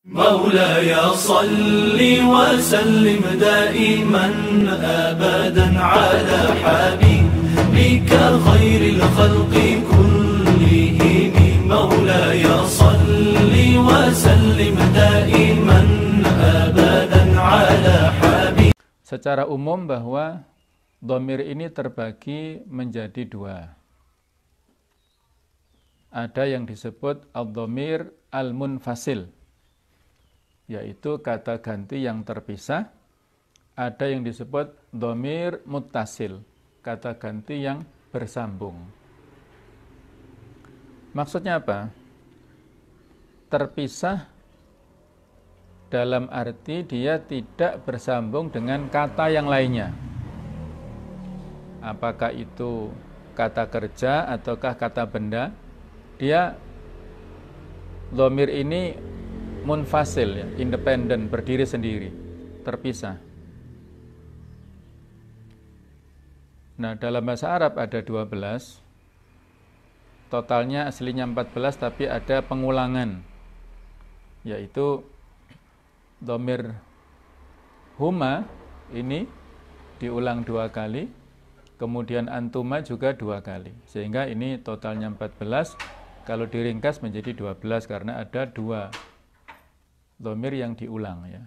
مولاي صل وسلم دائما أبدا على حبيبك خير الخلق كلهم مولاي صل وسلم دائما أبدا على حبيبك. Secara umum bahwa dhamir ini terbagi menjadi dua. Ada yang disebut ad-dhamir al-munfasil, yaitu kata ganti yang terpisah. Ada yang disebut dhamir muttasil, kata ganti yang bersambung. Maksudnya apa? Terpisah dalam arti dia tidak bersambung dengan kata yang lainnya. Apakah itu kata kerja ataukah kata benda? Dia dhamir ini munfasil, ya, independen, berdiri sendiri, terpisah. Nah, dalam bahasa Arab ada 12. Totalnya aslinya 14, tapi ada pengulangan, yaitu dhamir huma ini diulang 2 kali, kemudian antuma juga 2 kali, sehingga ini totalnya 14. Kalau diringkas menjadi 12 karena ada 2 dhamir yang diulang, ya.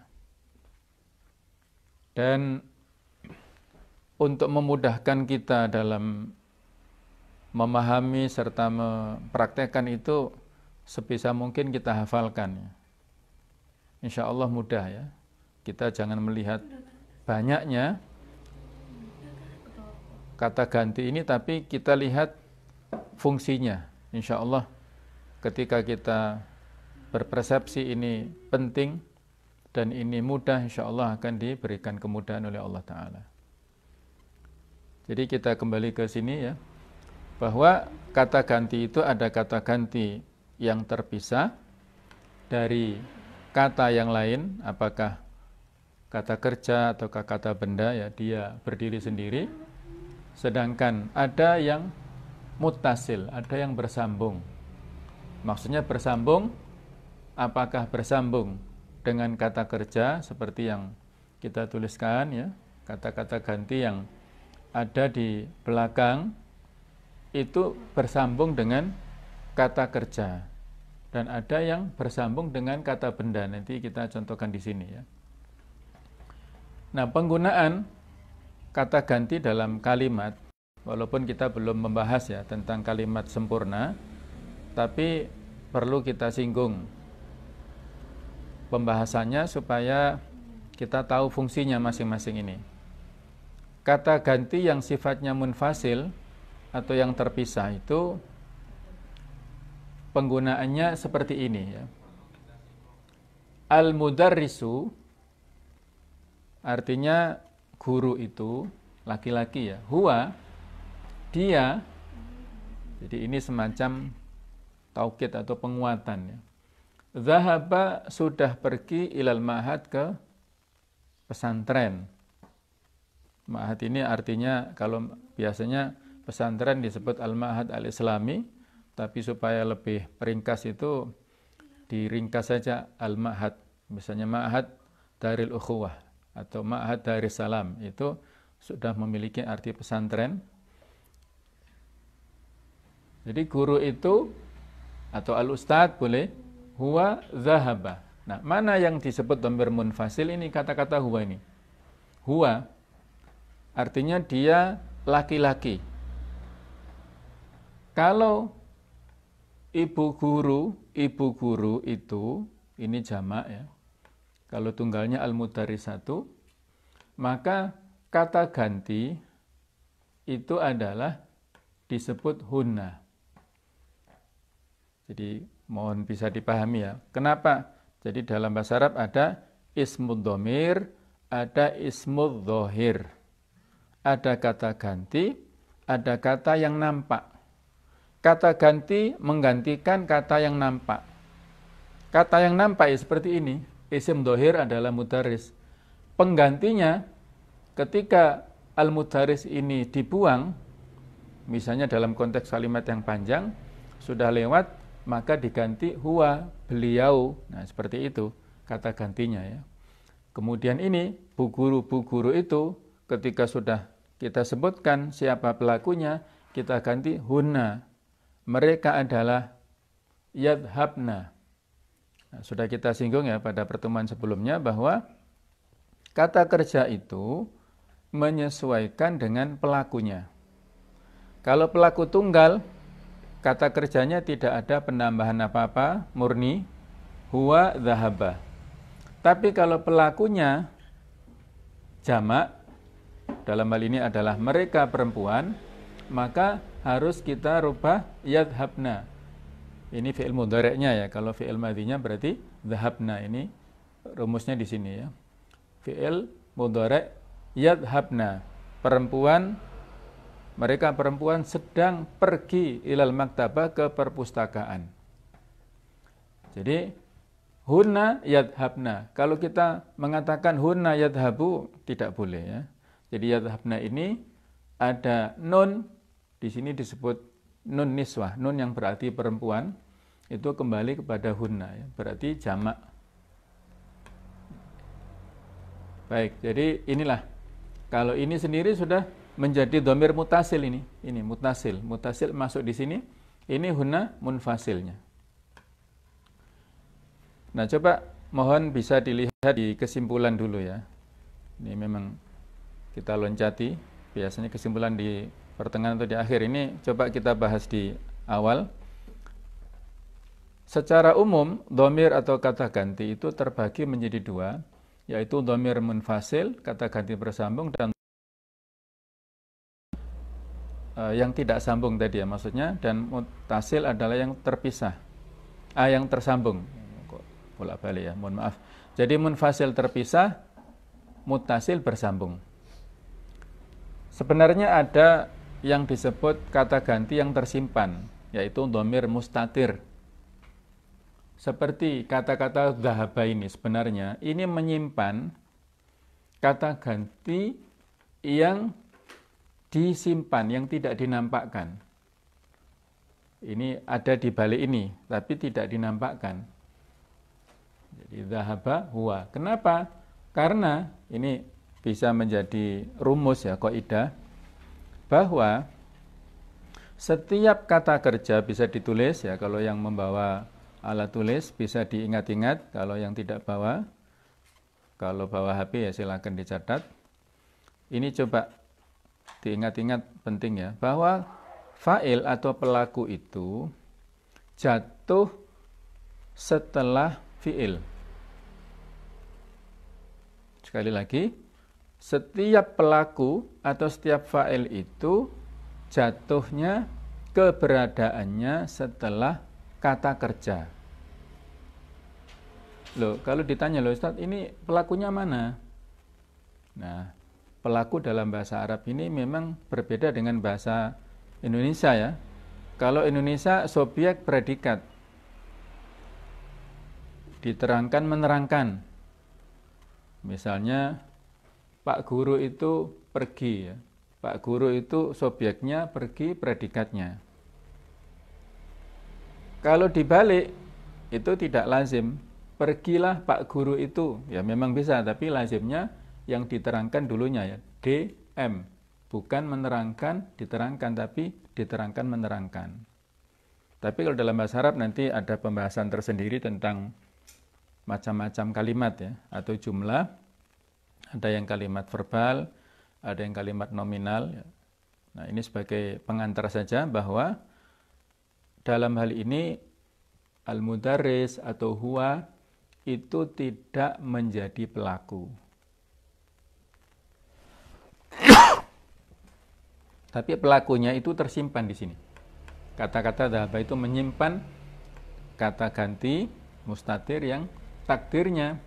Dan untuk memudahkan kita dalam memahami serta mempraktekkan itu, sebisa mungkin kita hafalkan, ya. Insya Allah mudah, ya. Kita jangan melihat banyaknya kata ganti ini, tapi kita lihat fungsinya. Insya Allah ketika kita berpersepsi ini penting dan ini mudah, insya Allah akan diberikan kemudahan oleh Allah Ta'ala. Jadi kita kembali ke sini, ya, bahwa kata ganti itu ada kata ganti yang terpisah dari kata yang lain, apakah kata kerja atau kata benda, ya, dia berdiri sendiri. Sedangkan ada yang muttasil, ada yang bersambung. Maksudnya bersambung, apakah bersambung dengan kata kerja seperti yang kita tuliskan, ya, kata-kata ganti yang ada di belakang itu bersambung dengan kata kerja, dan ada yang bersambung dengan kata benda. Nanti kita contohkan di sini, ya. Nah, penggunaan kata ganti dalam kalimat, walaupun kita belum membahas, ya, tentang kalimat sempurna, tapi perlu kita singgung pembahasannya supaya kita tahu fungsinya masing-masing ini. Kata ganti yang sifatnya munfasil atau yang terpisah itu penggunaannya seperti ini, ya. Al-mudarrisu artinya guru itu laki-laki, ya. Huwa dia, jadi ini semacam taukid atau penguatan, ya. Zahaba sudah pergi ilal ma'had, ke pesantren. Ma'had ini artinya, kalau biasanya pesantren disebut al-ma'had al-islami, tapi supaya lebih ringkas itu diringkas saja al-ma'had. Misalnya ma'had daril ukhuwah atau ma'had daris salam, itu sudah memiliki arti pesantren. Jadi guru itu atau al-ustad boleh, huwa zahaba. Nah, mana yang disebut dhamir munfasil ini? Kata-kata huwa ini. Huwa artinya dia laki-laki. Kalau ibu guru itu ini jamak, ya. Kalau tunggalnya al-mudarrisatu, maka kata ganti itu adalah disebut hunna. Jadi mohon bisa dipahami, ya. Kenapa? Jadi dalam bahasa Arab ada ismud dhamir, ada ismud dhahir. Ada kata ganti, ada kata yang nampak. Kata ganti menggantikan kata yang nampak. Kata yang nampak, ya, seperti ini. Isim dhahir adalah mudarris. Penggantinya ketika al-mudarris ini dibuang, misalnya dalam konteks kalimat yang panjang, sudah lewat, maka diganti huwa, beliau. Nah, seperti itu. kata gantinya ya. Kemudian ini bu guru itu ketika sudah kita sebutkan siapa pelakunya, kita ganti hunna. Mereka adalah yadhabna. Nah, sudah kita singgung ya pada pertemuan sebelumnya bahwa kata kerja itu menyesuaikan dengan pelakunya. Kalau pelaku tunggal, kata kerjanya tidak ada penambahan apa-apa, murni, huwa dhahaba. Tapi kalau pelakunya jamak, dalam hal ini adalah mereka perempuan, maka harus kita rubah yadhabna. Ini fi'il mudhari'nya ya. Kalau fi'il madhinya berarti dhahabna. Ini rumusnya di sini ya. Fi'il mudhari' yadhabna. Perempuan, mereka perempuan sedang pergi ilal maktabah, ke perpustakaan. Jadi hunna yadhabna. Kalau kita mengatakan hunna yadhabu, tidak boleh ya. Jadi yadhabna ini ada nun, di sini disebut nun niswah, nun yang berarti perempuan, itu kembali kepada hunna ya, berarti jamak. Baik, jadi inilah. Kalau ini sendiri sudah menjadi dhamir mutasil ini mutasil. Mutasil masuk di sini. Ini hunna munfasilnya. Nah, coba mohon bisa dilihat di kesimpulan dulu ya. Ini memang kita loncati, biasanya kesimpulan di pertengahan atau di akhir. Ini coba kita bahas di awal. Secara umum, dhamir atau kata ganti itu terbagi menjadi dua, yaitu dhamir munfasil, kata ganti bersambung, dan yang tidak sambung tadi ya maksudnya, dan mutasil adalah yang terpisah, yang tersambung. Bolak-balik ya, mohon maaf. Jadi munfasil terpisah, mutasil bersambung. Sebenarnya ada yang disebut kata ganti yang tersimpan, yaitu dhamir mustatir. Seperti kata-kata dhahaba ini, sebenarnya ini menyimpan kata ganti yang disimpan, yang tidak dinampakkan. Ini ada di balik ini, tapi tidak dinampakkan. Jadi dhahaba huwa. Kenapa? Karena ini bisa menjadi rumus ya, kaidah, bahwa setiap kata kerja bisa ditulis ya, kalau yang membawa alat tulis bisa diingat-ingat, kalau yang tidak bawa, kalau bawa HP ya silakan dicatat. Ini coba diingat-ingat, penting ya, bahwa fa'il atau pelaku itu jatuh setelah fi'il. Sekali lagi, setiap pelaku atau setiap fa'il itu jatuhnya, keberadaannya setelah kata kerja. Loh, kalau ditanya, loh Ustaz, ini pelakunya mana? Nah, pelaku dalam bahasa Arab ini memang berbeda dengan bahasa Indonesia ya. Kalau Indonesia subjek predikat, diterangkan menerangkan. Misalnya Pak Guru itu pergi ya. Pak Guru itu subjeknya, pergi predikatnya. Kalau dibalik itu tidak lazim. Pergilah Pak Guru itu, ya memang bisa, tapi lazimnya yang diterangkan dulunya ya, DM, bukan menerangkan diterangkan, tapi diterangkan menerangkan. Tapi kalau dalam bahasa Arab nanti ada pembahasan tersendiri tentang macam-macam kalimat ya, atau jumlah. Ada yang kalimat verbal, ada yang kalimat nominal ya. Nah, ini sebagai pengantar saja bahwa dalam hal ini al-mudarris atau huwa itu tidak menjadi pelaku. Tapi pelakunya itu tersimpan di sini. Kata-kata dhahaba itu menyimpan kata ganti mustatir yang takdirnya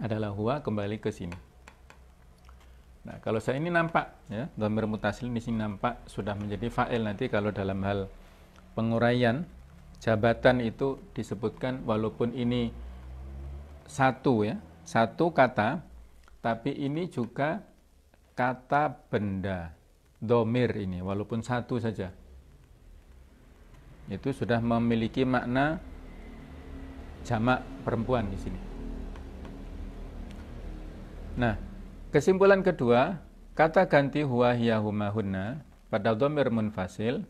adalah huwa, kembali ke sini. Nah, kalau saya ini nampak ya, dhamir mutasil di sini nampak sudah menjadi fa'il. Nanti kalau dalam hal penguraian jabatan itu disebutkan walaupun ini satu ya, satu kata, tapi ini juga kata benda, dhamir ini walaupun satu saja. Itu sudah memiliki makna jamak perempuan di sini. Nah, kesimpulan kedua, kata ganti huwa hiya huma hunna pada dhamir munfasil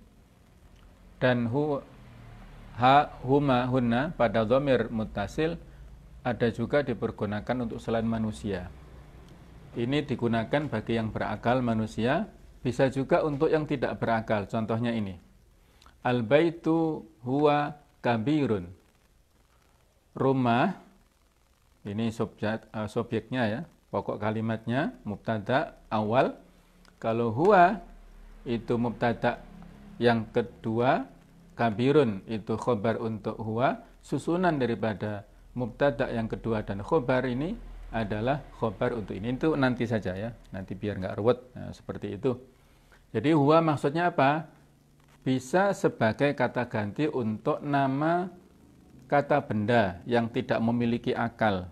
dan huma hunna pada dhamir muttasil ada juga dipergunakan untuk selain manusia. Ini digunakan bagi yang berakal manusia, bisa juga untuk yang tidak berakal. Contohnya ini. Al-baitu huwa kabirun. Rumah, ini subjeknya ya, pokok kalimatnya, mubtada awal. Kalau huwa itu mubtada yang kedua, kabirun itu khobar untuk huwa, susunan daripada mubtada yang kedua dan khobar ini adalah khobar untuk ini. Itu nanti saja ya, nanti biar nggak ruwet. Nah, seperti itu. Jadi huwa maksudnya apa? Bisa sebagai kata ganti untuk nama kata benda yang tidak memiliki akal.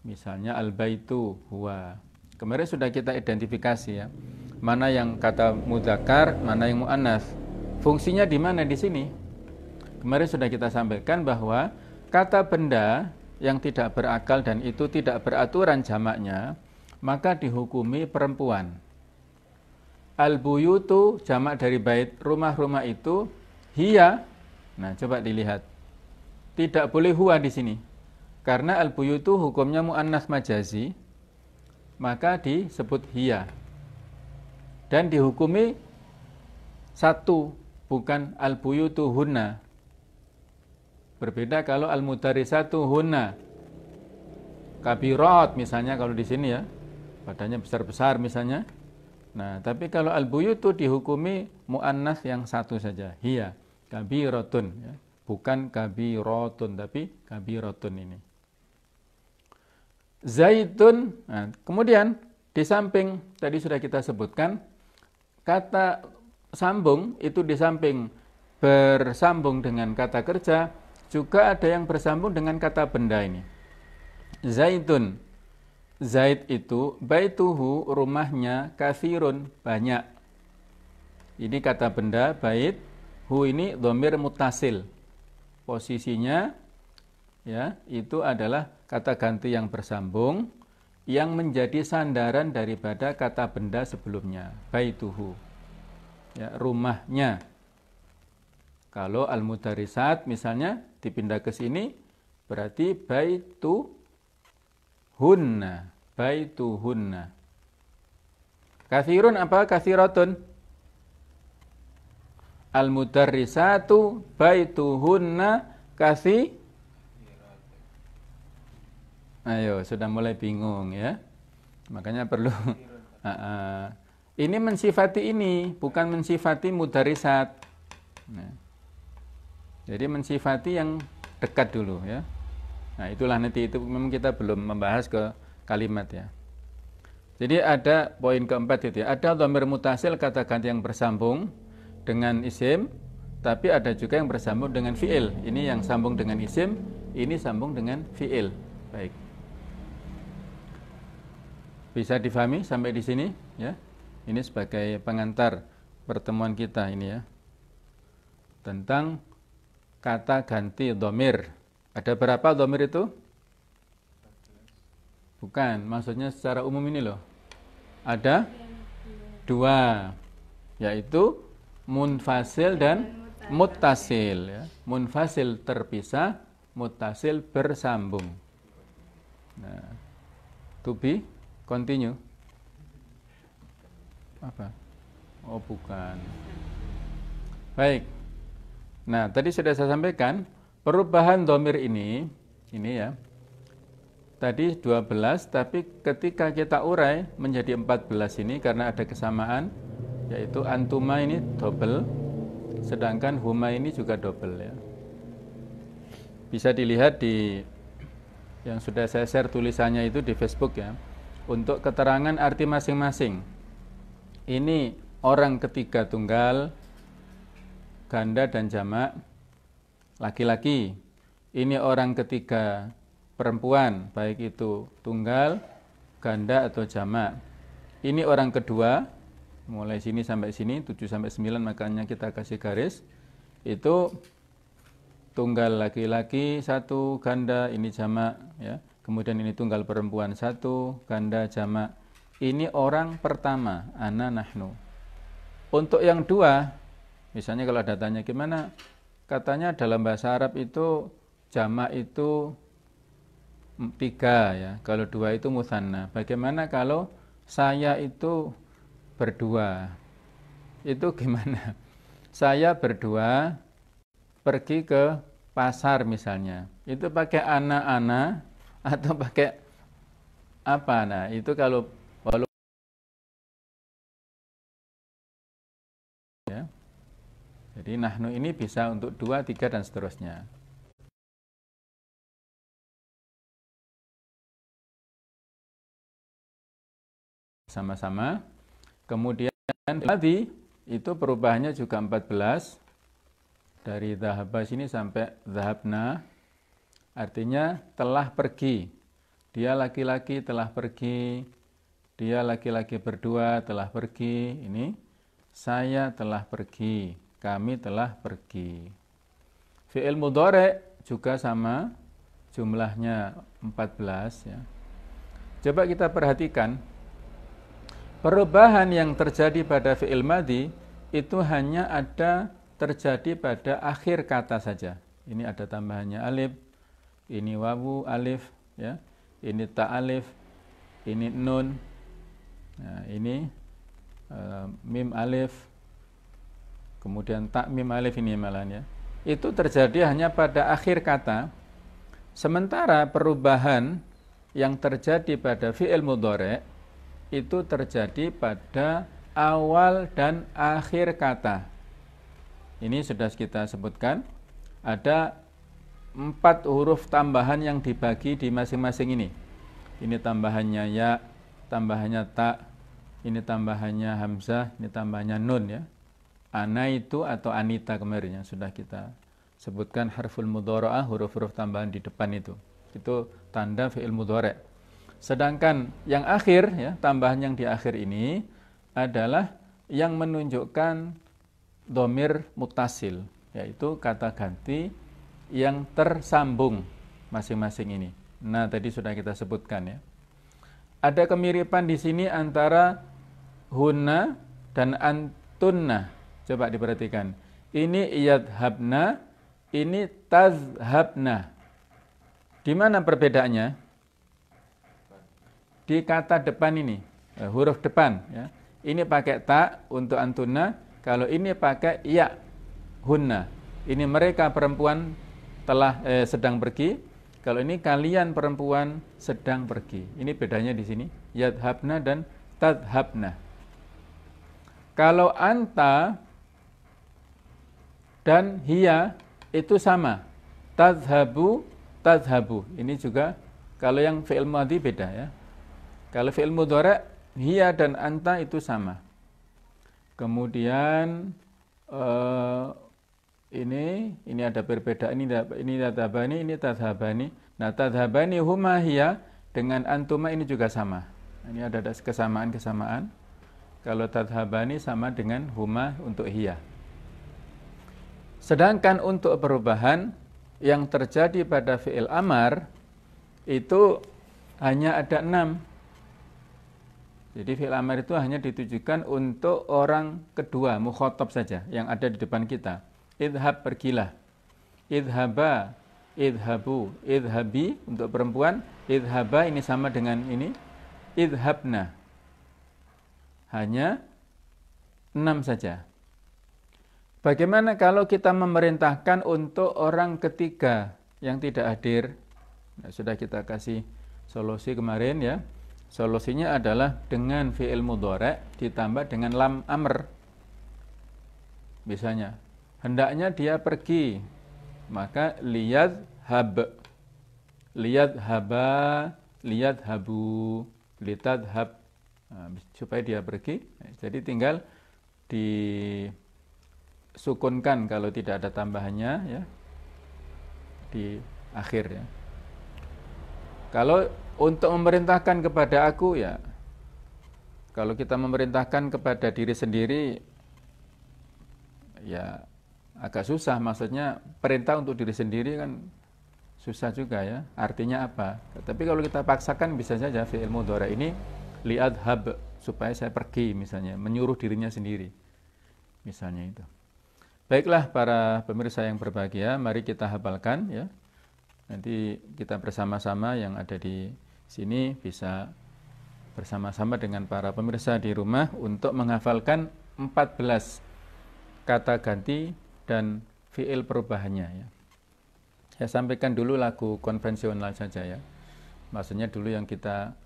Misalnya al-baitu huwa. Kemarin sudah kita identifikasi ya. Mana yang kata mudzakkar, mana yang muannats. Fungsinya di mana di sini? Kemarin sudah kita sampaikan bahwa kata benda yang tidak berakal dan itu tidak beraturan jamaknya, maka dihukumi perempuan. Al-buyutu jamak dari bait, rumah-rumah itu hiya. Nah, coba dilihat. Tidak boleh huwa di sini. Karena al-buyutu hukumnya muannats majazi, maka disebut hiya. Dan dihukumi satu, bukan al-buyutu hunna. Berbeda kalau al-mudarisatu hunna. Kabirat misalnya kalau di sini ya, badannya besar-besar misalnya. Nah, tapi kalau al-buyutu dihukumi muannats yang satu saja, hiya, kabiratun ya. Bukan kabiratun tapi kabiratun ini. Zaitun. Nah, kemudian di samping tadi sudah kita sebutkan kata sambung itu di samping bersambung dengan kata kerja juga ada yang bersambung dengan kata benda ini. Zaitun. Zait itu baituhu rumahnya katsirun banyak. Ini kata benda bait, hu ini dhamir muttasil. Posisinya ya itu adalah kata ganti yang bersambung yang menjadi sandaran daripada kata benda sebelumnya, baituhu. Ya, rumahnya. Kalau al-mudarisat misalnya dipindah ke sini berarti baituhunna, baituhunna. Katsirun apa? Katsiratun. Al-mudarrisatu baituhunna kasi. Ayo, sudah mulai bingung ya. Makanya perlu ini mensifati ini, bukan mensifati mudarrisat. Nah, jadi mensifati yang dekat dulu ya. Nah, itulah nanti itu memang kita belum membahas ke kalimat ya. Jadi ada poin keempat itu ya. Ada dhamir muttasil kata ganti yang bersambung dengan isim, tapi ada juga yang bersambung dengan fi'il. Ini yang sambung dengan isim, ini sambung dengan fi'il. Baik. Bisa difahami sampai di sini ya. Ini sebagai pengantar pertemuan kita ini ya. Tentang kata ganti dhamir. Ada berapa dhamir itu? Bukan, maksudnya secara umum ini loh. Ada dua, yaitu munfasil dan muttasil ya. Munfasil terpisah, muttasil bersambung. Nah, to be continue. Apa? Oh, bukan. Baik. Nah, tadi sudah saya sampaikan perubahan dhamir ini ya. Tadi 12, tapi ketika kita urai menjadi 14 ini karena ada kesamaan, yaitu antuma ini double, sedangkan huma ini juga double ya. Bisa dilihat di yang sudah saya share tulisannya itu di Facebook ya. Untuk keterangan arti masing-masing. Ini orang ketiga tunggal, ganda dan jamak, laki-laki. Ini orang ketiga perempuan, baik itu tunggal, ganda atau jamak. Ini orang kedua, mulai sini sampai sini 7 sampai 9 makanya kita kasih garis. Itu tunggal laki-laki satu, ganda ini jamak ya. Kemudian ini tunggal perempuan satu, ganda jamak. Ini orang pertama, ana nahnu. Untuk yang dua, misalnya kalau ada tanya gimana? Katanya dalam bahasa Arab itu jamak itu 3 ya. Kalau 2 itu musanna. Bagaimana kalau saya itu berdua? Itu gimana? Saya berdua pergi ke pasar misalnya. Itu pakai ana atau pakai apa? Nah, itu kalau ya. Jadi nahnu ini bisa untuk 2, 3 dan seterusnya. Sama-sama. Kemudian tadi itu perubahannya juga 14. Dari dhahaba sini sampai dhahabna. Artinya telah pergi. Dia laki-laki telah pergi. Dia laki-laki berdua telah pergi. Ini saya telah pergi. Kami telah pergi. Fi'il mudhari' juga sama. Jumlahnya 14 ya. Coba kita perhatikan. Perubahan yang terjadi pada fi'il madhi itu hanya ada terjadi pada akhir kata saja. Ini ada tambahannya alif, ini wawu alif, ya, ini ta alif, ini nun, nah, ini mim alif, kemudian ta mim alif ini malahan ya. Itu terjadi hanya pada akhir kata. Sementara perubahan yang terjadi pada fi'il mudhari' itu terjadi pada awal dan akhir kata. Ini sudah kita sebutkan. Ada 4 huruf tambahan yang dibagi di masing-masing ini. Ini tambahannya ya, tambahannya ta, ini tambahannya hamzah, ini tambahannya nun ya. Ana itu atau anita kemarin yang sudah kita sebutkan harful mudhara'ah, huruf-huruf tambahan di depan itu. Itu tanda fi'il mudhari'. Sedangkan yang akhir, ya, tambahan yang di akhir ini adalah yang menunjukkan dhamir muttasil, yaitu kata ganti yang tersambung masing-masing ini. Nah, tadi sudah kita sebutkan ya. Ada kemiripan di sini antara hunna dan antunna. Coba diperhatikan. Ini yadhabna, ini tazhabna. Di mana perbedaannya? Di kata depan ini, huruf depan ya. Ini pakai ta untuk antunna, kalau ini pakai ya hunna. Ini mereka perempuan telah sedang pergi, kalau ini kalian perempuan sedang pergi. Ini bedanya di sini, yadhabna dan tadhabna. Kalau anta dan hiya itu sama, tadhabu tadhabu. Ini juga kalau yang fi'il madhi beda ya. Kalau fi'il mudhari' hiya dan anta itu sama. Kemudian ini ada perbedaan, ini tadhabani, ini tadhabani. Nah, tadhabani huma hiya dengan antuma ini juga sama. Ini ada kesamaan-kesamaan. Kalau tadhabani sama dengan huma untuk hiya. Sedangkan untuk perubahan yang terjadi pada fi'il amar itu hanya ada 6. Jadi fi'il amar itu hanya ditujukan untuk orang kedua, mukhatab saja yang ada di depan kita. Idhab, pergilah. Idhaba, idhabu, idhabi untuk perempuan. Idhaba ini sama dengan ini. Idhabna. Hanya 6 saja. Bagaimana kalau kita memerintahkan untuk orang ketiga yang tidak hadir? Nah, sudah kita kasih solusi kemarin ya. Solusinya adalah dengan fi'il mudhari' ditambah dengan lam amr. Misalnya, hendaknya dia pergi, maka liyadhhab, liyadhhaba, liyadhhabu, litadhhab, supaya dia pergi. Jadi tinggal disukunkan kalau tidak ada tambahannya ya di akhir ya. Kalau untuk memerintahkan kepada aku ya, kalau kita memerintahkan kepada diri sendiri ya agak susah, maksudnya perintah untuk diri sendiri kan susah juga ya. Artinya apa? Tapi kalau kita paksakan bisa saja fi'il mudhari ini li'adhab, supaya saya pergi misalnya, menyuruh dirinya sendiri. Misalnya itu. Baiklah para pemirsa yang berbahagia, mari kita hafalkan ya. Nanti kita bersama-sama yang ada di sini bisa bersama-sama dengan para pemirsa di rumah untuk menghafalkan 14 kata ganti dan fi'il perubahannya ya. Saya sampaikan dulu lagu konvensional saja ya. Maksudnya dulu yang kita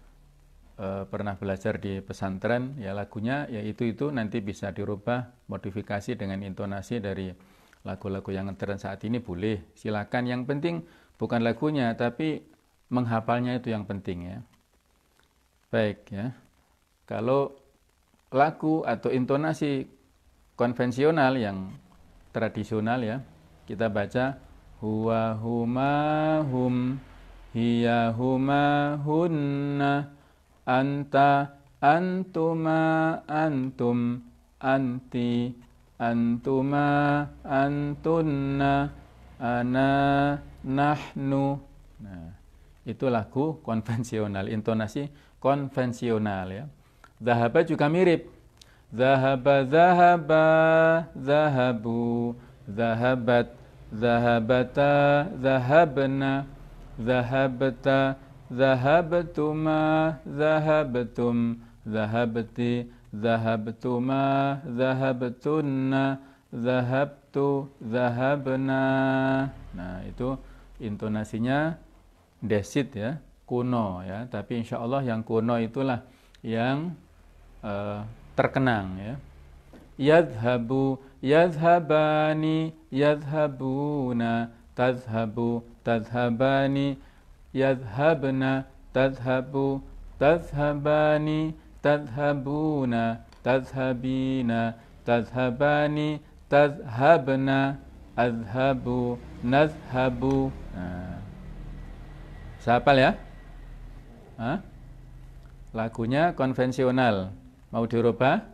pernah belajar di pesantren ya, lagunya ya itu nanti bisa dirubah, modifikasi dengan intonasi dari lagu-lagu yang ngetren saat ini boleh. Silakan, yang penting bukan lagunya tapi menghafalnya itu yang penting ya. Baik ya. Kalau lagu atau intonasi konvensional yang tradisional ya, kita baca huwa huma hum hiya huma hunna anta antuma antum anti antuma antunna ana nahnu. Nah, itu lagu konvensional, intonasi konvensional ya. Zahaba juga mirip. Zahaba zahaba zahabu zahabat zahabata zahabna zahabta zahabtuma zahabtum zahabti zahabtuma zahabtunna zahabtu zahabna. Nah, itu intonasinya desit ya, kuno ya, tapi insya Allah yang kuno itulah yang terkenang ya. Yadhabu yadhabani yadhabuna tadhabu tadhabani yadhabna tadhabu tadhabani tadhabuna tadhabina tadhabani tadhabna adhabu nadhabu. Nah, hafal ya? Hah? Lagunya konvensional. Mau dirubah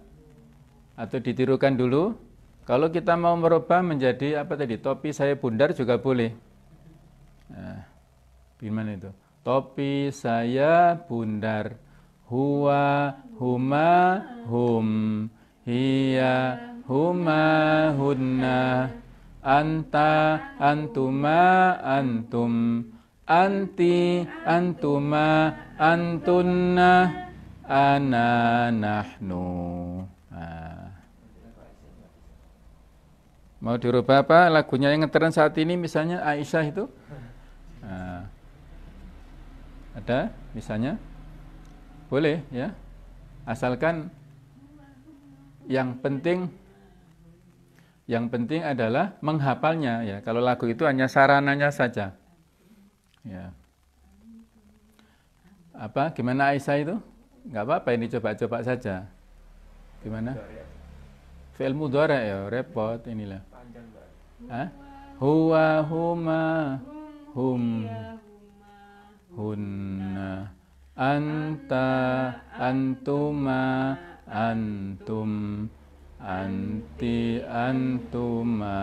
atau ditirukan dulu? Kalau kita mau merubah menjadi apa tadi? Topi saya bundar juga boleh. Nah, gimana itu? Topi saya bundar. Huwa huma hum hiya huma hunna anta antuma antum anti antuma antunna ana nahnu. Nah. Mau dirubah apa lagunya yang ngetren saat ini, misalnya Aisyah itu? Nah. Ada misalnya? Boleh ya. Asalkan yang penting adalah menghafalnya ya. Kalau lagu itu hanya sarananya saja. Ya. Apa? Gimana Aisyah itu? Enggak apa-apa, ini coba-coba saja. Gimana? Fi'il mudhari ya, repot inilah. Hah? Huwa huma hum hunna anta antuma antum anti antuma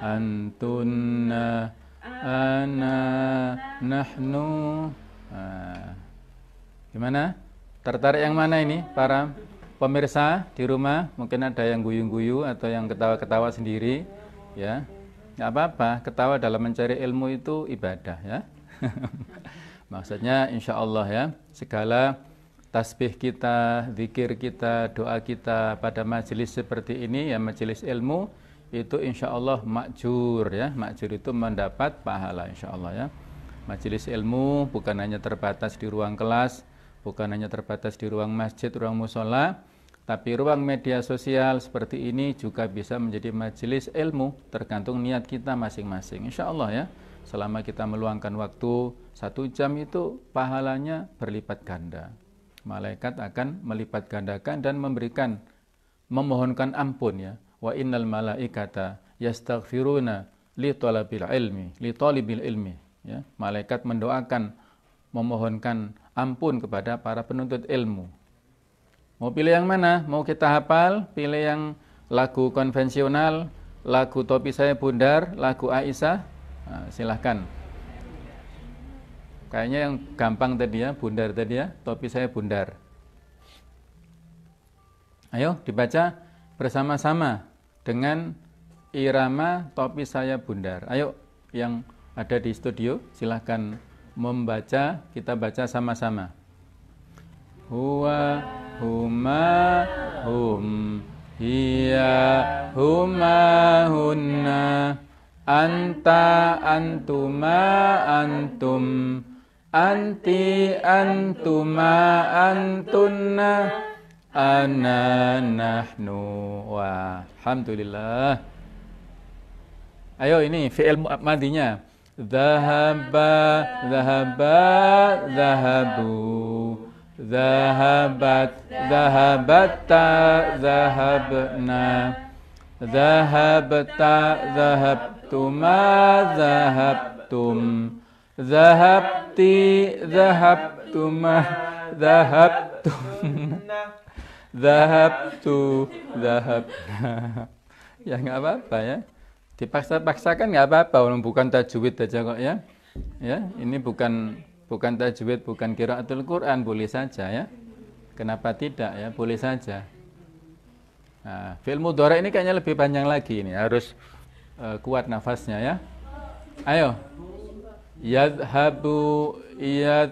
antunna ana nahnu. Gimana? Tertarik yang mana ini para pemirsa di rumah? Mungkin ada yang guyu-guyu atau yang ketawa-ketawa sendiri ya. Enggak apa-apa, ketawa dalam mencari ilmu itu ibadah ya. Maksudnya insya Allah ya, segala tasbih kita, zikir kita, doa kita pada majelis seperti ini ya, majelis ilmu itu insya Allah makjur ya. Makjur itu mendapat pahala insya Allah ya. Majelis ilmu bukan hanya terbatas di ruang kelas, bukan hanya terbatas di ruang masjid, ruang musola, tapi ruang media sosial seperti ini juga bisa menjadi majelis ilmu, tergantung niat kita masing-masing insya Allah ya. Selama kita meluangkan waktu 1 jam itu pahalanya berlipat ganda. Malaikat akan melipat gandakan dan memohonkan ampun ya. Wa innal malaikata yastaghfiruna li talabil ilmi, li talibil ilmi ya. Malaikat mendoakan, memohonkan ampun kepada para penuntut ilmu. Mau pilih yang mana? Mau kita hafal, pilih yang lagu konvensional lagu Topi Saya Bundar, lagu Aisyah, silahkan. Kayaknya yang gampang tadi ya, bundar tadi ya, Topi Saya Bundar. Ayo dibaca bersama-sama dengan irama Topi Saya Bundar. Ayo yang ada di studio silahkan membaca, kita baca sama-sama. Huwa, huma, hum, hiya, huma, hunna, anta, antuma, antum, anti, antuma, antunna, ana, nahnu, walhamdulillah. Ayo ini fi'il madinya. Dhahaba, dhahaba, dhahabu, dhahabat, dhahabatta, dhahabna, dhahabta, dhahabtuma, dhahabtum, dhahabti, dhahabtuma, dhahabtum, dhahabtu, dhahabna. Ya nggak apa-apa ya. Dipaksa-paksakan nggak apa-apa, walaupun bukan tajwid aja kok ya. Ya, ini bukan tajwid, bukan qiraatul Quran, boleh saja ya. Kenapa tidak ya? Boleh saja. Nah, fi'il mudhari ini kayaknya lebih panjang lagi ini, harus kuat nafasnya ya. Ayo. Yadhabu,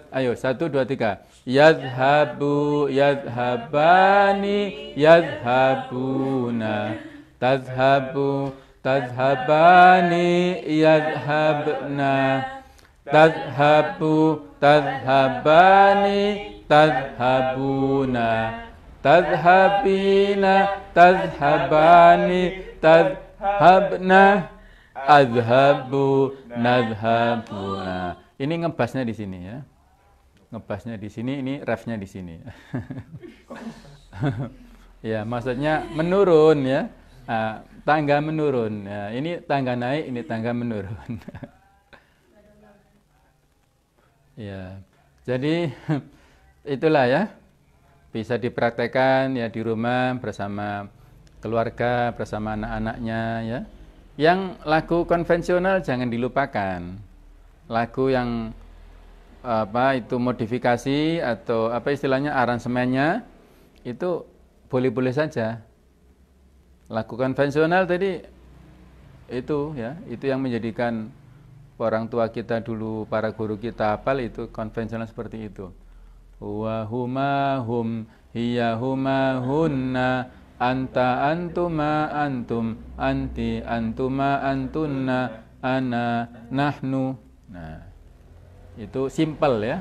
ayo 1 2 3. Yadhabu, yadhabani, yadhabuna, tadhabu, tadhabani, yadhabna, tadhabu, tadhabani, tadhabuna, tadhabina, tadhabani, tadhabna, adhabu, nadhabuna. Ini ngebasnya di sini ya. Ngebasnya di sini, ini refnya di sini. Ya, maksudnya menurun ya. Tangga menurun. Ya, ini tangga naik, ini tangga menurun. Ya. Jadi itulah ya. Bisa dipraktekkan ya di rumah bersama keluarga, bersama anak-anaknya ya. Yang lagu konvensional jangan dilupakan. Lagu yang itu modifikasi atau apa istilahnya aransemennya itu boleh-boleh saja. Lagu konvensional tadi itu ya, itu yang menjadikan orang tua kita dulu, para guru kita hafal itu konvensional seperti itu. Huwa huma hum, hiya huma hunna, anta antuma antum, anti antuma antunna, ana nahnu. Nah, itu simple ya.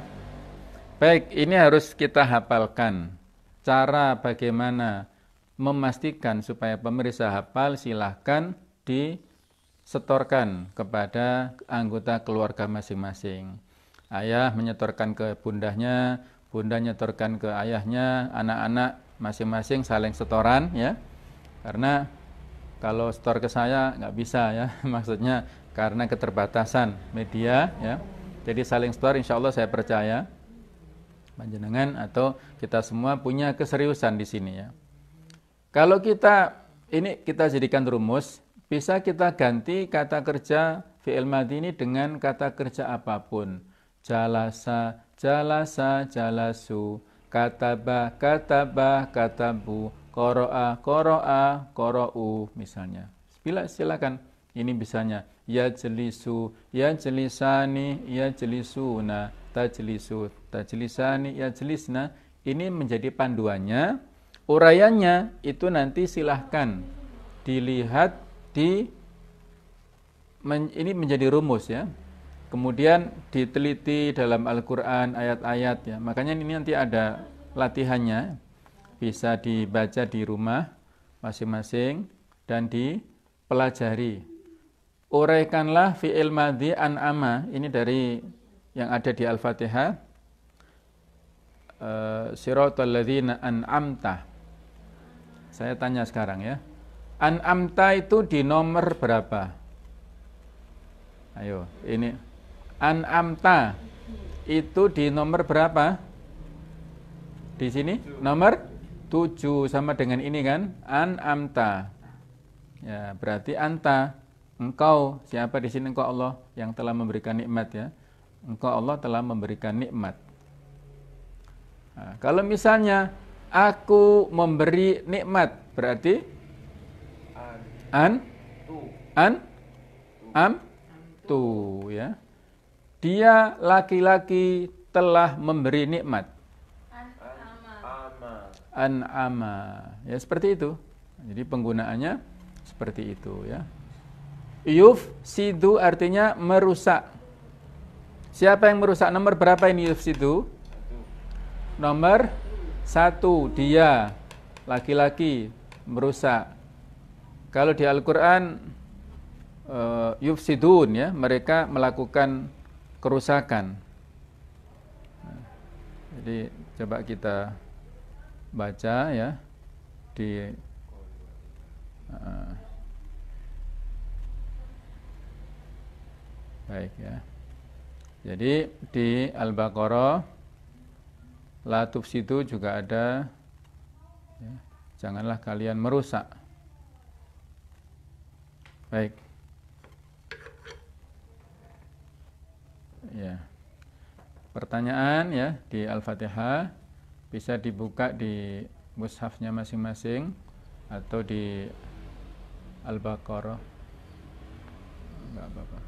Baik, ini harus kita hafalkan. Cara bagaimana memastikan supaya pemirsa hafal, silahkan disetorkan kepada anggota keluarga masing-masing. Ayah menyetorkan ke bundanya, bunda nyetorkan ke ayahnya, anak-anak masing-masing saling setoran ya. Karena kalau setor ke saya nggak bisa ya, maksudnya karena keterbatasan media ya. Jadi saling setor, insya Allah saya percaya panjenengan atau kita semua punya keseriusan di sini ya. Kalau kita jadikan rumus, bisa kita ganti kata kerja fi'il madhi ini dengan kata kerja apapun. Jalasa, jalasa, jalasu, kataba, kataba, katabu, qara'a, qara'a, qara'u misalnya. Silakan. Ini bisanya yajlisu, yajlisani, yajlisuna, tajlisu, tajlisani, yajlisna. Ini menjadi panduannya. Uraiannya itu nanti silahkan dilihat ini menjadi rumus ya. Kemudian diteliti dalam Al-Quran ayat-ayat ya. Makanya ini nanti ada latihannya, bisa dibaca di rumah masing-masing dan dipelajari. Uraikanlah fi'il madhi an'ama, ini dari yang ada di Al-Fatihah. Siratal ladzina an'amta. Saya tanya sekarang ya. An'amta itu di nomor berapa? Ayo, ini an'amta itu di nomor berapa? Di sini nomor 7 sama dengan ini kan? An'amta. Ya, berarti anta, engkau, siapa di sini? Engkau Allah yang telah memberikan nikmat ya. Engkau Allah telah memberikan nikmat. Nah, kalau misalnya aku memberi nikmat, berarti tu ya. Dia laki-laki telah memberi nikmat. An'ama. Ya seperti itu. Jadi penggunaannya seperti itu ya. Yufsidu artinya merusak. Siapa yang merusak? Nomor berapa ini yufsidu? Nomor 1. Dia laki-laki merusak. Kalau di Al-Qur'an yufsidun ya, mereka melakukan kerusakan. Jadi coba kita baca ya di baik ya. Jadi di Al-Baqarah la tufsidu juga ada ya, janganlah kalian merusak. Baik. Ya. Pertanyaan ya di Al-Fatihah bisa dibuka di mushafnya masing-masing atau di Al-Baqarah. Enggak apa-apa.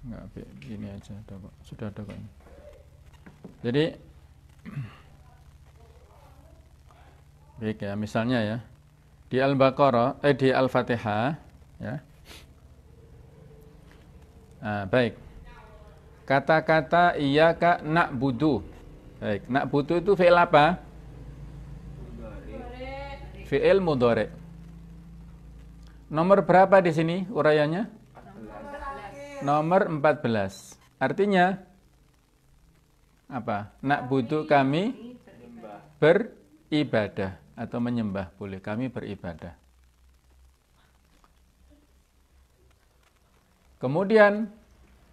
Enggak, ini aja ada kok. Sudah ada kok ini. Jadi baik ya, misalnya ya di Al-Baqarah di Al-Fatihah ya. Nah, baik. Kata-kata iyyaka na'budu. Baik, na'budu itu fi'il apa? Fi'il mudhari. Nomor berapa di sini uraiannya? Nomor 14. Artinya apa? Na'budu kami beribadah atau menyembah, boleh kami beribadah. Kemudian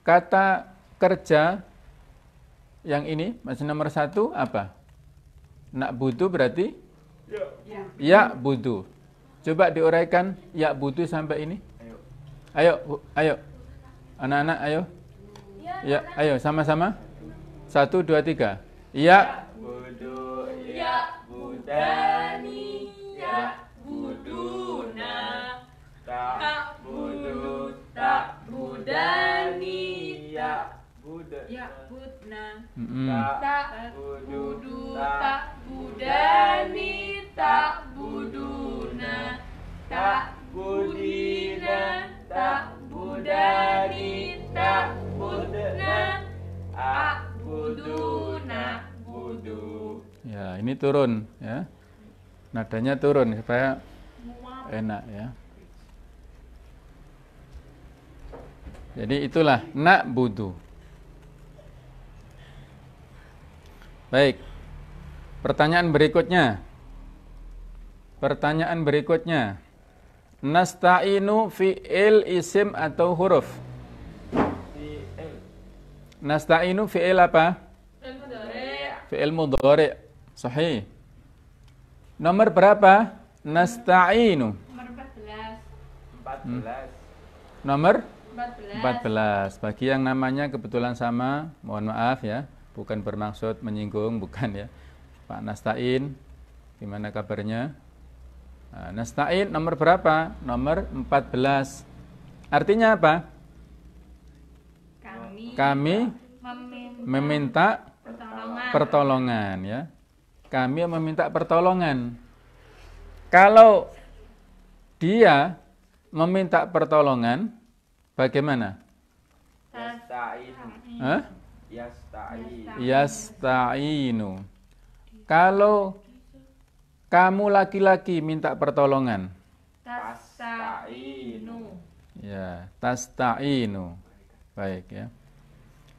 kata kerja yang ini masih nomor 1 apa? Na'budu berarti ya budu. Coba diuraikan ya budu sampai ini. Ayo. Anak-anak ayo. Ya, ayo sama-sama. 1 2 3. Ya budu ya budani ya buduna tak budu tak budani ya budna tak budu tak budani tak buduna tak budina tak budani tak budna ak buduna budu. Ya, ini turun ya. Nadanya turun supaya enak ya. Jadi itulah na'budu. Baik. Pertanyaan berikutnya. Nasta'inu fi'il isim atau huruf? Nasta'inu fi'il apa? Fi'il mudhari. Sahih. Nomor berapa? Nasta'inu. Nomor 14. Nomor 14. Bagi yang namanya kebetulan sama, mohon maaf ya, bukan bermaksud menyinggung, bukan ya. Pak Nasta'in, gimana kabarnya? Nah, Nasta'in nomor berapa? Nomor 14. Artinya apa? Kami meminta pertolongan ya. Kami meminta pertolongan. Kalau dia meminta pertolongan, bagaimana? Yasta'inu. Kalau kamu laki-laki minta pertolongan, Tasta'inu. ya, tasta'inu. Baik ya.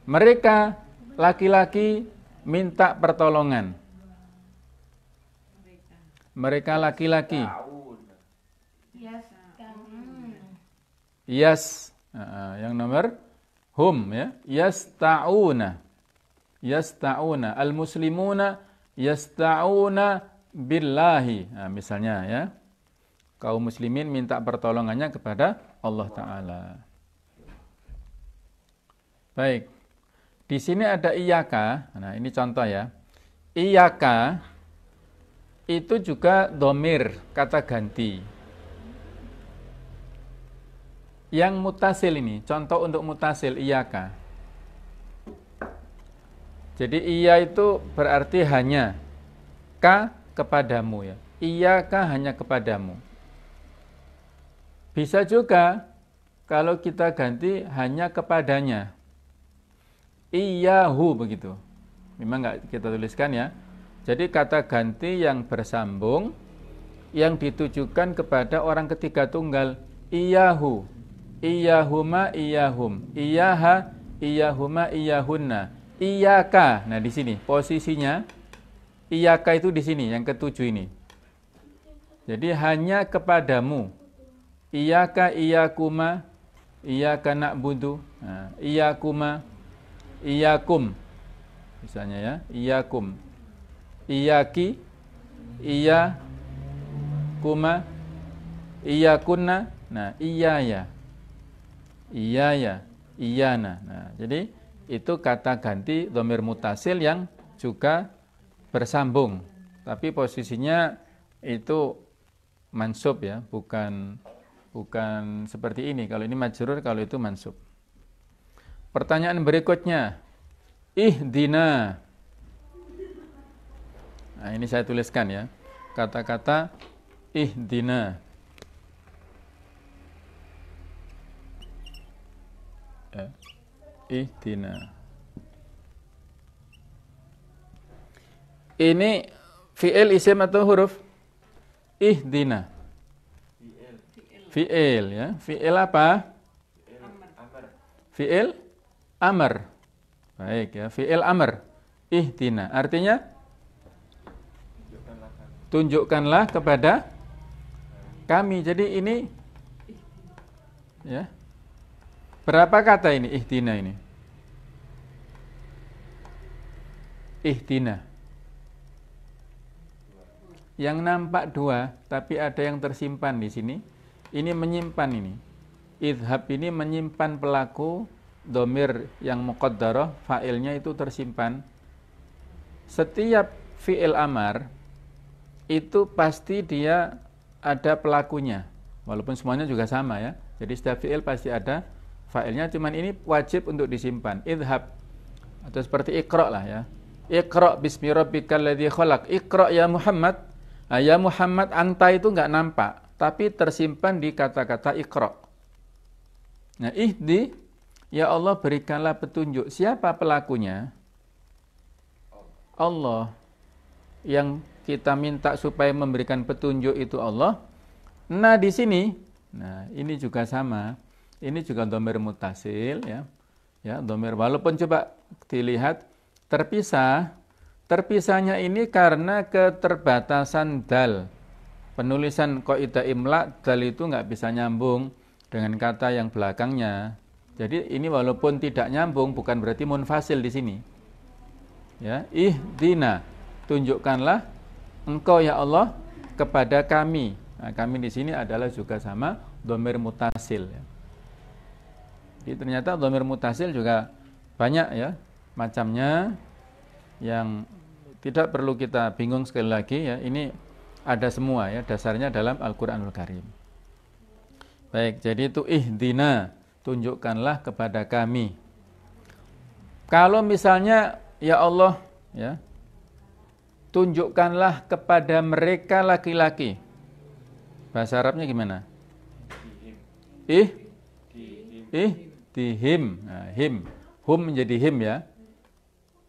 Mereka laki-laki minta pertolongan. Mereka laki-laki. Yas, yang nomor hum ya. Yasta'una. Al-muslimuna yasta'una billahi. Nah, misalnya ya. Kaum muslimin minta pertolongannya kepada Allah Ta'ala. Baik. Di sini ada iyaka. Nah, ini contoh ya. Iyaka itu juga dhamir, kata ganti. Yang mutasil ini, contoh untuk mutasil iyaka. Jadi iya itu berarti hanya, ka kepadamu ya. Iyaka hanya kepadamu. Bisa juga kalau kita ganti hanya kepadanya. Iyahu begitu. Memang enggak kita tuliskan ya. Jadi kata ganti yang bersambung yang ditujukan kepada orang ketiga tunggal. Iyahu, iyahuma, iyahum, iyaha, iyahuma, iyahunna, iyaka. Nah di sini posisinya iyaka itu di sini yang ketujuh ini. Jadi hanya kepadamu. Iyaka, iyakuma, iyaka na'budu, nah, iyakuma, iyakum. Misalnya ya, iyakum, iyaki, iyakuma, iyakunna, nah iyaya, iyaya, iyana. Nah, jadi itu kata ganti dhamir mutasil yang juga bersambung, tapi posisinya itu mansub ya, bukan seperti ini. Kalau ini majrur, kalau itu mansub. Pertanyaan berikutnya, ihdina. Nah, ini saya tuliskan ya. Kata-kata ihdina. Ya. Ihdina. Ini fi'il isim atau huruf? Ihdina. Fi'il ya. Fi'il apa? Fi'il amr. Baik ya, fi'il amr. Ihdina. Artinya tunjukkanlah kepada kami. Jadi ini ya. Berapa kata ini ihdina ini? Ihdina. Yang nampak dua, tapi ada yang tersimpan di sini. Ini menyimpan ini. Idhab ini menyimpan pelaku, dhamir yang muqaddarah, fa'ilnya itu tersimpan. Setiap fi'il amar itu pasti dia ada pelakunya. Walaupun semuanya juga sama ya. Jadi setiap fi'il pasti ada fa'ilnya, cuman ini wajib untuk disimpan. Idhab atau seperti iqra' lah ya. Iqra' bismi rabbikal ladzi khalaq. Iqra' ya Muhammad. Nah, ya Muhammad, anta itu enggak nampak, tapi tersimpan di kata-kata iqra'. Nah, ihdi, ya Allah berikanlah petunjuk. Siapa pelakunya? Allah. Yang kita minta supaya memberikan petunjuk itu Allah. Nah, di sini, nah ini juga sama. Ini juga dhamir mutasil ya. Ya, dhamir walaupun coba dilihat terpisah. Terpisahnya ini karena keterbatasan dal. Penulisan qaidah imla, dal itu nggak bisa nyambung dengan kata yang belakangnya. Jadi ini walaupun tidak nyambung bukan berarti munfasil di sini. Ya, ihdina, tunjukkanlah engkau ya Allah kepada kami. Nah, kami di sini adalah juga sama dhamir mutasil ya. Jadi ternyata dhamir mutasil juga banyak ya macamnya, yang tidak perlu kita bingung sekali lagi ya. Ini ada semua ya, dasarnya dalam Al-Qur'anul Karim. Baik, jadi itu ihdina, tunjukkanlah kepada kami. Kalau misalnya ya Allah ya, tunjukkanlah kepada mereka laki-laki. Bahasa Arabnya gimana? Dihim. Nah, him. Hum menjadi him ya.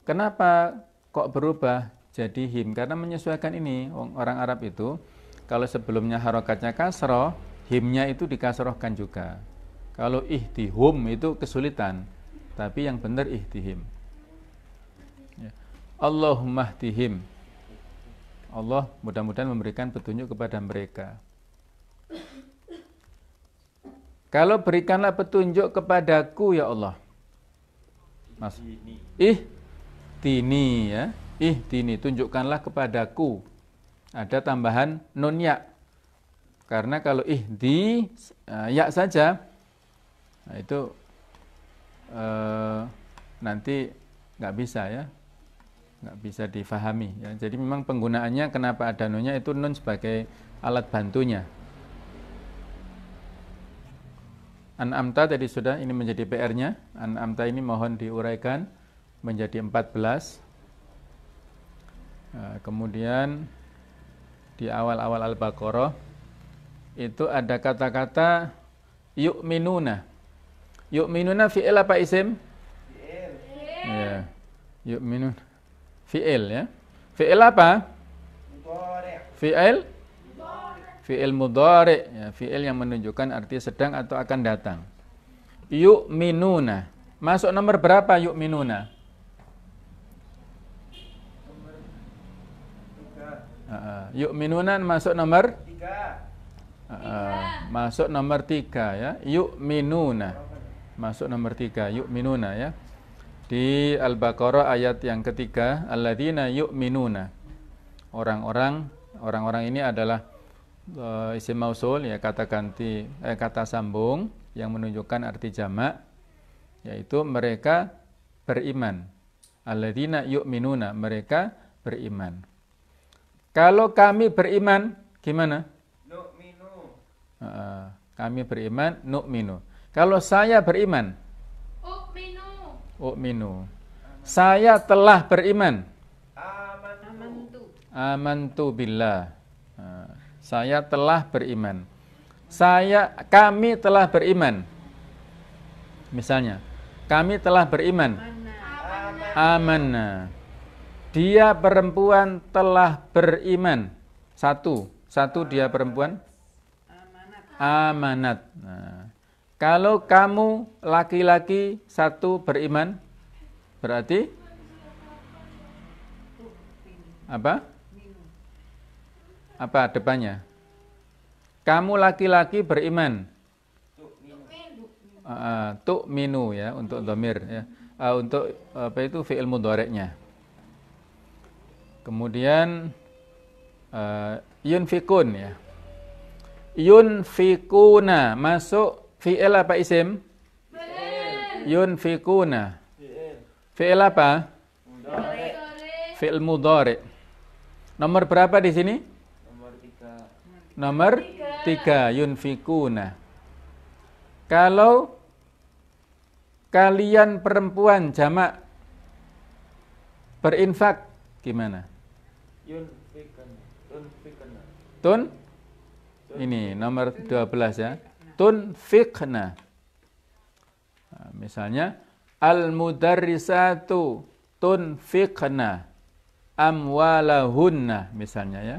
Kenapa kok berubah jadi him? Karena menyesuaikan ini. Orang Arab itu kalau sebelumnya harokatnya kasroh, himnya itu dikasrohkan juga. Kalau ihdihum itu kesulitan, tapi yang benar ihdihim. Ya. Allahumma ihdihim. Allah mudah-mudahan memberikan petunjuk kepada mereka. Kalau berikanlah petunjuk kepadaku ya Allah. Mas. Ihdini ya. ihdini, tunjukkanlah kepadaku. Ada tambahan nun ya. Karena kalau ihdi ya saja, nah itu nanti nggak bisa ya, nggak bisa difahami ya. Jadi memang penggunaannya kenapa ada nunnya, itu nun sebagai alat bantunya. An'amta tadi sudah, ini menjadi PR-nya. An'amta ini mohon diuraikan menjadi 14. Kemudian di awal-awal Al-Baqarah itu ada kata-kata yu'minuna. Yu'minuna fi'il apa isim? Fi'il. Ya. Yu'minun. Fi'il ya. Fi'il apa? Mudhari'. Fi'il? Fi'il mudhari'. Ya, fi'il yang menunjukkan arti sedang atau akan datang. Yu'minuna. Masuk nomor berapa yu'minuna? Yu'minuna masuk nomor 3. Masuk nomor 3 ya. Yu'minuna. Masuk nomor 3, yu'minuna ya. Di Al-Baqarah ayat yang ketiga, alladzina yu'minuna. Orang-orang ini adalah isim mausul ya, kata ganti kata sambung yang menunjukkan arti jamak, yaitu mereka beriman. Alladzina yu'minuna, mereka beriman. Kalau kami beriman gimana? Kami beriman, nu'minu. Kalau saya beriman, u'minu. Saya telah beriman, amantu billah. Saya telah beriman. Kami telah beriman. Misalnya, kami telah beriman, amanna. Dia perempuan telah beriman. Satu dia perempuan, amanat. Nah, kalau kamu laki-laki satu beriman, berarti apa? Apa depannya? Kamu laki-laki beriman. Tu'minu ya, untuk dhamir ya. Untuk apa itu fi'il mudhari'nya. Kemudian yunfikun ya. Yunfikuna masuk fi'il apa isim? Yunfikuna. Fi'il apa? Fi'il mudhari'. Nomor berapa di sini? Nomor 3, yunfikuna. Kalau kalian perempuan jamak berinfak gimana? Tun ini nomor 12 ya. Tunfiqna. Nah, misalnya al-mudarrisatu tunfiqna amwalahunna misalnya ya.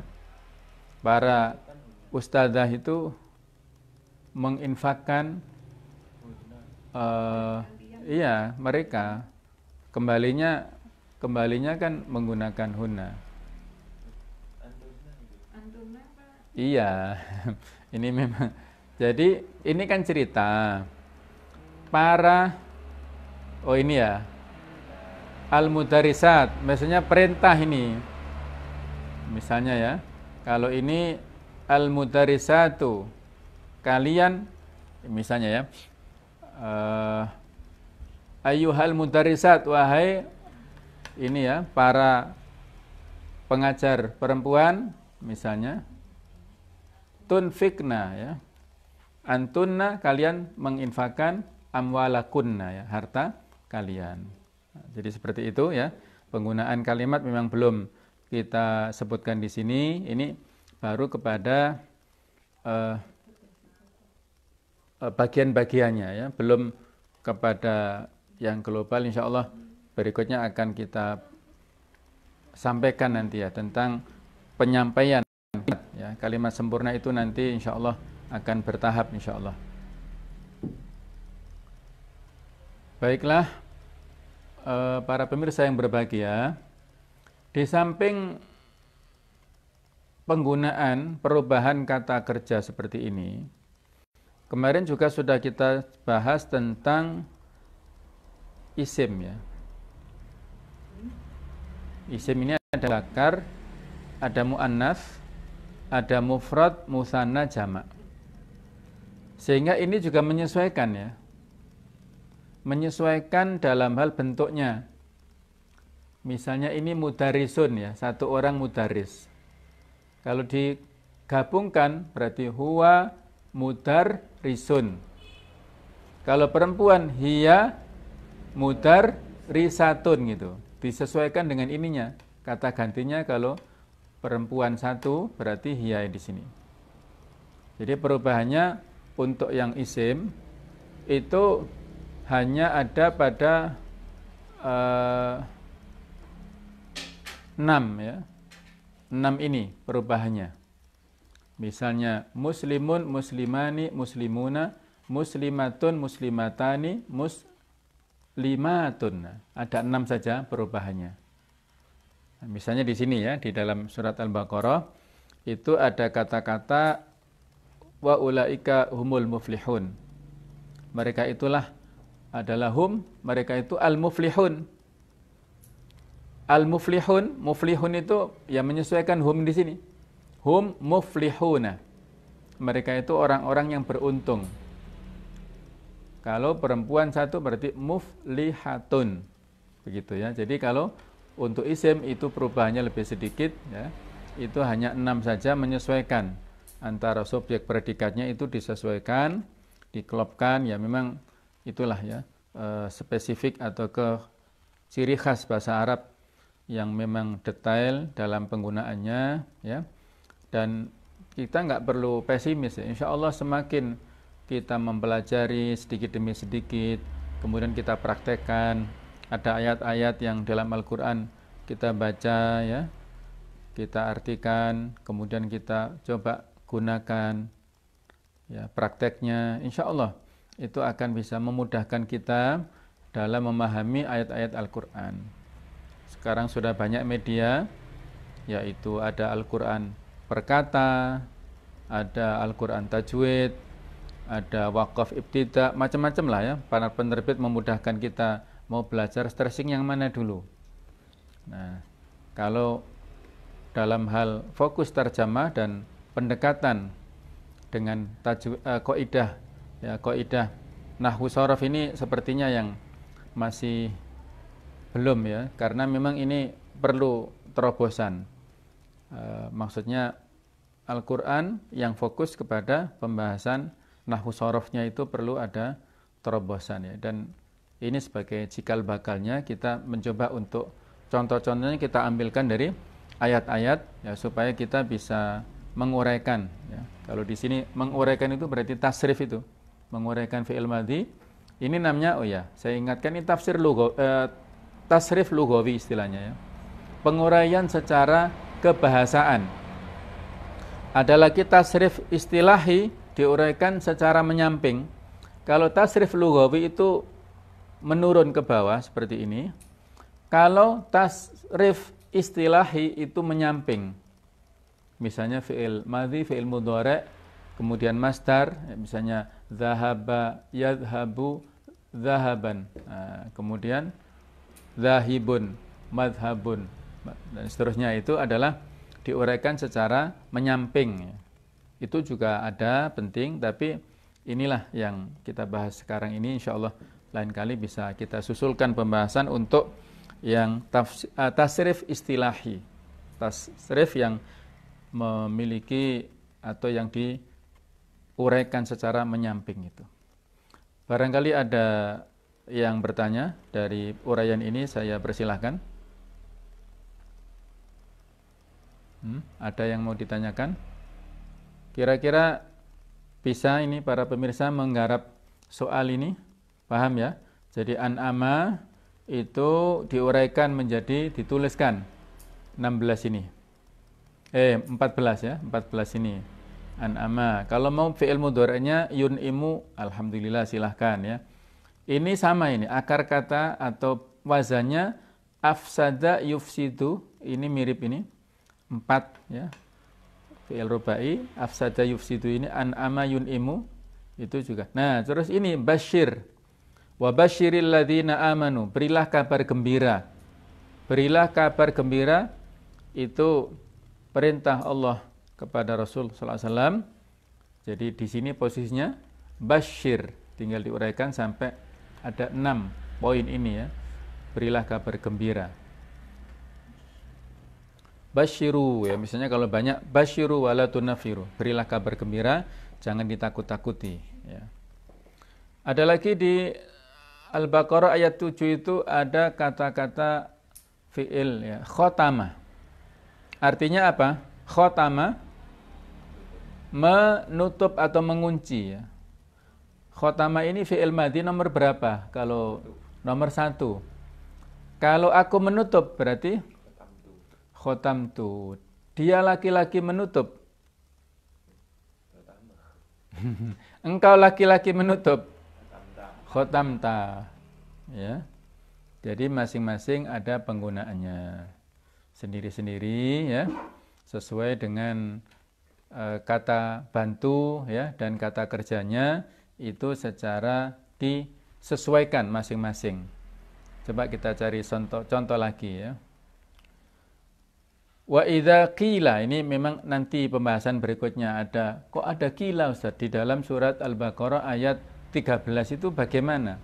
Para ustadzah itu menginfakkan iya, mereka kembalinya kan menggunakan hunna. Iya, ini memang. Jadi ini kan cerita para, ini ya, al-mudarisat, maksudnya perintah ini. Misalnya ya, kalau ini al-mudarisatu, kalian, misalnya ya, ayyuhal mudarisat, wahai ini ya, para pengajar perempuan, misalnya, tunfikna ya, antunna, kalian menginfakkan, amwalakunna ya, harta kalian. Nah, jadi seperti itu ya, penggunaan kalimat memang belum kita sebutkan di sini. Ini baru kepada bagian-bagiannya ya, belum kepada yang global. Insya Allah berikutnya akan kita sampaikan nanti ya, tentang penyampaian ya, kalimat sempurna itu nanti insya Allah akan bertahap insya Allah. Baiklah, para pemirsa yang berbahagia, di samping penggunaan perubahan kata kerja seperti ini, kemarin juga sudah kita bahas tentang isim ya. Isim ini ada zakar, ada muannats, ada mufrad, musanna, jamak. Sehingga ini juga menyesuaikan ya. Menyesuaikan dalam hal bentuknya. Misalnya ini mudarisun ya, satu orang mudaris. Kalau digabungkan berarti huwa mudarisun. Kalau perempuan hiya mudarisatun gitu. Disesuaikan dengan ininya. Kata gantinya kalau perempuan satu berarti hiya di sini. Jadi perubahannya untuk yang isim itu hanya ada pada 6 ya. 6 ini perubahannya. Misalnya muslimun, muslimani, muslimuna, muslimatun, muslimatani, muslimatun. Ada 6 saja perubahannya. Nah, misalnya di sini ya, di dalam surat Al-Baqarah itu ada kata-kata wa ulaika humul muflihun. Mereka itulah adalah mereka itu al-muflihun. Al-muflihun, muflihun itu yang menyesuaikan di sini. Hum muflihuna. Mereka itu orang-orang yang beruntung. Kalau perempuan satu berarti muflihatun. Begitu ya. Jadi kalau untuk isim itu perubahannya lebih sedikit ya. Itu hanya 6 saja, menyesuaikan antara subjek predikatnya itu disesuaikan, diklopkan ya, memang itulah ya spesifik atau ke ciri khas bahasa Arab yang memang detail dalam penggunaannya ya. Dan kita nggak perlu pesimis ya. Insya Allah semakin kita mempelajari sedikit demi sedikit, kemudian kita praktekkan, ada ayat-ayat yang dalam Al-Quran kita baca ya, kita artikan, kemudian kita coba gunakan ya, prakteknya, insya Allah itu akan bisa memudahkan kita dalam memahami ayat-ayat Al-Quran. Sekarang sudah banyak media, yaitu ada Al-Quran perkata, ada Al-Quran tajwid, ada wakaf ibtida, macam-macam lah ya. Para penerbit memudahkan kita mau belajar stressing yang mana dulu. Nah, kalau dalam hal fokus terjemah dan pendekatan dengan kaidah ya, kaidah nahwu shorof ini sepertinya yang masih belum ya, karena memang ini perlu terobosan. Maksudnya Al-Quran yang fokus kepada pembahasan nahwu shorofnya itu perlu ada terobosan ya. Dan ini sebagai cikal bakalnya kita mencoba untuk contoh-contohnya kita ambilkan dari ayat-ayat ya, supaya kita bisa menguraikan ya. Kalau di sini menguraikan itu berarti tasrif itu, menguraikan fi'il madhi. Ini namanya saya ingatkan ini tafsir tasrif lughawi istilahnya ya. Penguraian secara kebahasaan. Ada lagi tasrif istilahi, diuraikan secara menyamping. Kalau tasrif lughawi itu menurun ke bawah seperti ini. Kalau tasrif istilahi itu menyamping. Misalnya fi'il madhi, fi'il mudhari', kemudian masdar, misalnya zahaba, yadhabu, zahaban. Nah, kemudian zahibun, madhabun, dan seterusnya itu adalah diuraikan secara menyamping. Itu juga ada penting, tapi inilah yang kita bahas sekarang ini. Insyaallah lain kali bisa kita susulkan pembahasan untuk yang tasrif istilahi, tasrif yang memiliki atau yang diuraikan secara menyamping itu. Barangkali ada yang bertanya dari uraian ini, saya persilahkan. Ada yang mau ditanyakan? Kira-kira bisa ini para pemirsa menggarap soal ini? Paham ya? Jadi an'ama itu diuraikan menjadi, dituliskan 16 ini. 14 ya, 14 ini. An'ama. Kalau mau fi'il mudhari'nya yun'imu, alhamdulillah silahkan ya. Ini sama ini, akar kata atau wazannya afsada yufsidu, ini mirip ini. 4 ya. Fi'il rubai, afsada yufsidu ini an'ama yun'imu, itu juga. Nah, terus ini basyir. Wa basyiril ladzina amanu, berilah kabar gembira berilah kabar gembira itu perintah Allah kepada Rasul sallallahu alaihi wasallam. Jadi di sini posisinya basyir, tinggal diuraikan sampai ada 6 poin ini ya. Berilah kabar gembira. Basyiru ya, misalnya kalau banyak basyiru wala tunafiru. Berilah kabar gembira, jangan ditakut-takuti ya. Ada lagi di Al-Baqarah ayat 7 itu ada kata-kata fi'il ya, khotama. Artinya apa? Khotama menutup atau mengunci ya. Khotama ini fi'il madhi nomor berapa? Kalau nomor 1. Kalau aku menutup berarti khotamtu. Dia laki-laki menutup. Engkau laki-laki menutup. Khotamta. Ya. Jadi masing-masing ada penggunaannya sendiri-sendiri ya, sesuai dengan kata bantu ya dan kata kerjanya itu secara disesuaikan masing-masing. Coba kita cari contoh lagi ya. Wa idza qila, ini memang nanti pembahasan berikutnya ada. Kok ada qila Ustaz di dalam surat Al-Baqarah ayat 13 itu bagaimana?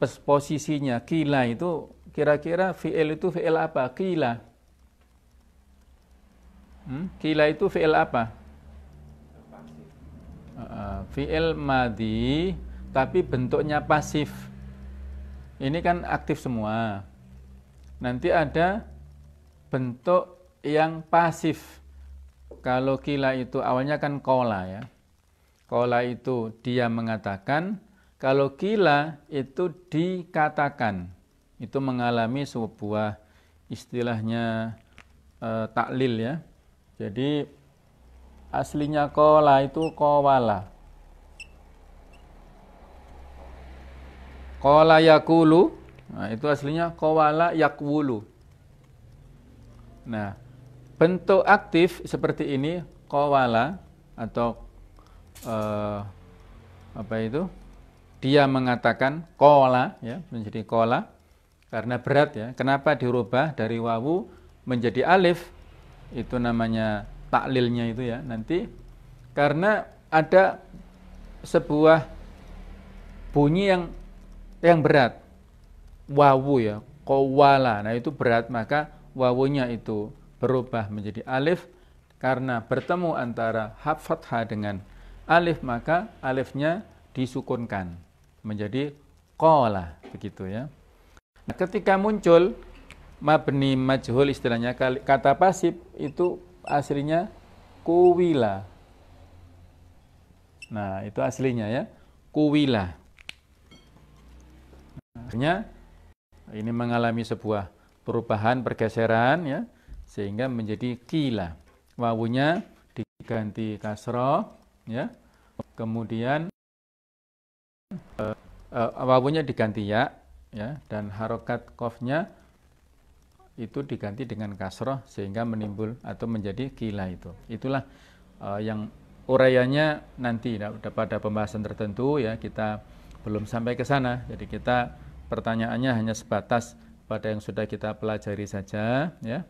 Posisinya qila itu kira-kira fi'il itu fi'il apa? Qila. Qila itu fi'il apa? Fi'il madhi tapi bentuknya pasif. Ini kan aktif semua. Nanti ada bentuk yang pasif. Kalau qila itu awalnya kan qala ya. Qala itu dia mengatakan, kalau qila itu dikatakan. Itu mengalami sebuah istilahnya taklil ya. Jadi aslinya qala itu qawala. Qala yakulu, nah itu aslinya qawala yakwulu. Nah, bentuk aktif seperti ini qawala atau apa itu? Dia mengatakan qala ya, menjadi qala karena berat ya. Kenapa dirubah dari wawu menjadi alif? Itu namanya taklilnya itu ya. Nanti karena ada sebuah bunyi yang berat. Wawu ya, qawala. Nah, itu berat, maka wawunya itu berubah menjadi alif karena bertemu antara fathah dengan alif, maka alifnya disukunkan menjadi qala, begitu ya. Nah, ketika muncul mabni majhul istilahnya kata pasif itu aslinya kuwila. Nah, itu aslinya ya, kuwila. Akhirnya ini mengalami sebuah perubahan pergeseran ya sehingga menjadi qila. Wawunya diganti kasroh ya. Kemudian wawunya diganti ya dan harokat qafnya itu diganti dengan kasroh sehingga menimbul atau menjadi qila itu. Itulah yang uraiannya nanti pada pembahasan tertentu ya, kita belum sampai ke sana. Jadi kita pertanyaannya hanya sebatas pada yang sudah kita pelajari saja ya.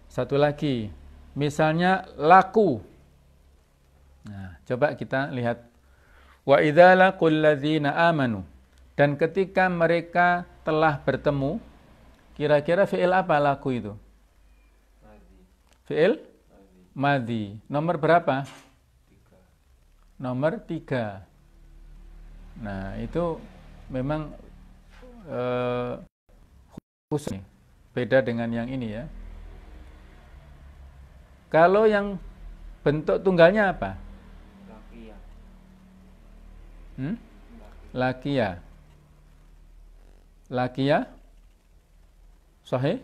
Satu lagi, misalnya laku. Nah, coba kita lihat wa idza laqul ladzina amanu, dan ketika mereka telah bertemu, kira-kira fi'il apa laku itu? Fi'il madhi. Nomor berapa? 3. Nomor 3. Nah, itu memang khusus nih, beda dengan yang ini ya. Kalau yang bentuk tunggalnya apa? Lakia. Lakia. Sahih?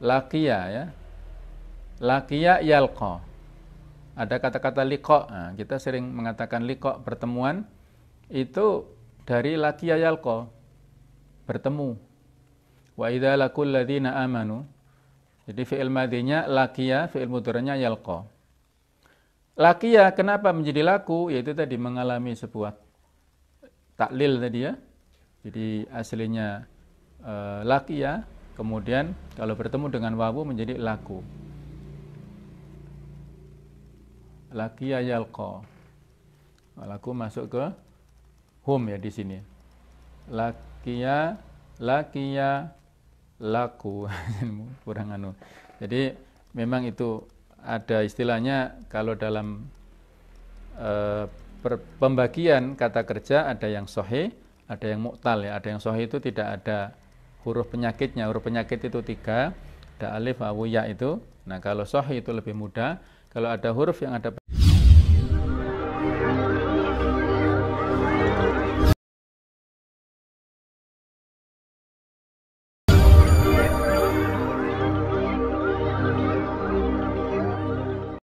Lakia ya. Lakia yalqa. Ada kata-kata liqa. Nah, kita sering mengatakan liqa, pertemuan. Itu dari lakia yalqa, bertemu. Wa idza laqul ladzina amanu. Jadi fi'il madhinya lakia, fi'il mudhari'nya yalqa. Lakia kenapa menjadi laku? Yaitu tadi mengalami sebuah taklil tadi ya. Jadi aslinya lakia, Kemudian kalau bertemu dengan wawu menjadi laku. Laqiya yalqa. Laku masuk ke hum ya di sini. Laqiya laku. Kurang anu. Jadi memang itu ada istilahnya kalau dalam pembagian kata kerja ada yang sahih, ada yang mu'tal ya. Ada yang sahih itu tidak ada huruf penyakitnya. Huruf penyakit itu 3, ada alif, wawu, ya itu. Nah, kalau sahih itu lebih mudah. Kalau ada huruf yang ada